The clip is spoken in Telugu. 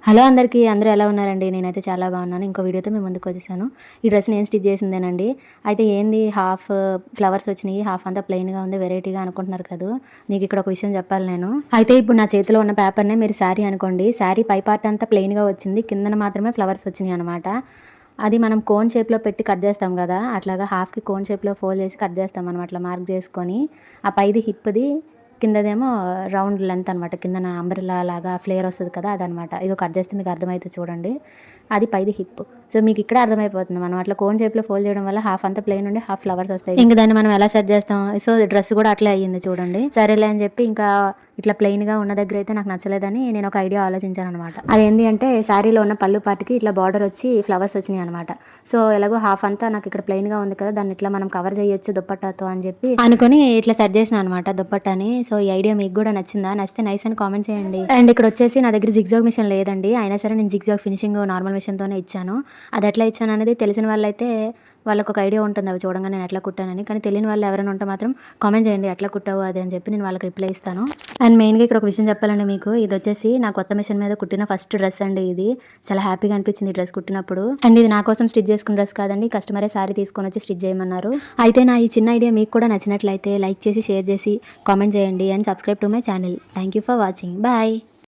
హలో అందరికీ, అందరూ ఎలా ఉన్నారండి? నేనైతే చాలా బాగున్నాను. ఇంకో వీడియోతో మీ ముందుకు వచ్చేసాను. ఈ డ్రెస్ నేను స్టిచ్ చేసిందేనండి. అయితే ఏంది హాఫ్ ఫ్లవర్స్ వచ్చినాయి, హాఫ్ అంతా ప్లెయిన్‌గా ఉంది, వెరైటీగా అనుకుంటున్నారు కదూ! మీకు ఇక్కడ ఒక విషయం చెప్పాలి నేను. అయితే ఇప్పుడు నా చేతిలో ఉన్న పేపర్‌నే మీరు శారీ అనుకోండి. శారీ పై పార్ట్ అంతా ప్లెయిన్‌గా వచ్చింది. కిందన మాత్రమే ఫ్లవర్స్ వచ్చినాయి అనమాట. అది మనం కోన్ షేప్‌లో పెట్టి కట్ చేస్తాం కదా! అట్లాగా హాఫ్‌కి కోన్ షేప్‌లో ఫోల్డ్ చేసి కట్ చేస్తాం అనమాట. అట్లా మార్క్ చేసుకొని, ఆ పైది హిప్‌ది, కిందదేమో రౌండ్ లెంత్ అనమాట. కిందన అంబ్రెల్లా లాగా ఫ్లేర్ వస్తది కదా! అదనమాట. ఇగో కట్ చేస్తే మీకు అర్థమైతది చూడండి. అది పైది హిప్. సో, మీకు ఇక్కడే అర్థమైపోతుంది. మనం అట్లా కోన్ షేప్‌లో ఫోల్డ్ చేయడం వల్ల హాఫ్ అంతా ప్లెయిన్ ఉండి, హాఫ్ ఫ్లవర్స్ వస్తాయి. ఇంక దాన్ని మనం ఎలా సెట్ చేస్తాం? సో, డ్రెస్ కూడా అట్లే అయ్యింది చూడండి. సరేలే అని చెప్పి ఇంకా ఇట్లా ప్లెయిన్‌గా ఉన్న దగ్గరైతే నాకు నచ్చలేదని నేను ఒక ఐడియా ఆలోచించాననమాట. అదేంటి అంటే శారీలో ఉన్న పళ్ళు పార్ట్‌కి ఇట్లా బార్డర్ వచ్చి ఫ్లవర్స్ వచ్చినాయి అనమాట. సో, ఎలాగో హాఫ్ అంతా నాకు ఇక్కడ ప్లెయిన్‌గా ఉంది కదా! దాన్ని ఇట్లా మనం కవర్ చేయొచ్చు దుపట్టాతో అని చెప్పి అనుకోని ఇట్లా సెట్ చేసినా అనమాట దుపట్టాని. సో, ఈ ఐడియా మీకు కూడా నచ్చిందా? నచ్చితే నైస్ అని కామెంట్ చేయండి. అండ్ ఇక్కడ వచ్చేసి నా దగ్గర జిగ్‌జాగ్ మిషన్ లేదండి. అయినా సరే నేను జిగ్‌జాగ్ ఫినిషింగ్ నార్మల్ మిషన్‌తోనే ఇచ్చాను. అది ఎట్లా ఇచ్చాను అనేది తెలిసిన వాళ్ళైతే వాళ్ళకొక ఐడియా ఉంటుంది అవి చూడంగానే నేను ఎట్లా కుట్టానని. కానీ తెలియని వాళ్ళు ఎవరైనా ఉంటే మాత్రం కామెంట్ చేయండి ఎట్లా కుట్టావు అది అని చెప్పి నేను వాళ్ళకి రిప్లై ఇస్తాను. అండ్ మెయిన్‌గా ఇక్కడ ఒక విషయం చెప్పాలండి మీకు. ఇదొచ్చేసి నా కొత్త మిషన్ మీద కుట్టిన ఫస్ట్ డ్రెస్ అండి ఇది. చాలా హ్యాపీగా అనిపించింది ఈ డ్రెస్ కుట్టినప్పుడు. అండ్ ఇది నా కోసం స్టిచ్ చేసుకున్న డ్రెస్ కాదండి. కస్టమరే సారీ తీసుకొనొచ్చి స్టిచ్ చేయమన్నారు. అయితే నా ఈ చిన్న ఐడియా మీకు కూడా నచ్చినట్లయితే లైక్ చేసి, షేర్ చేసి, కామెంట్ చేయండి and subscribe to my channel. Thank you for watching. Bye.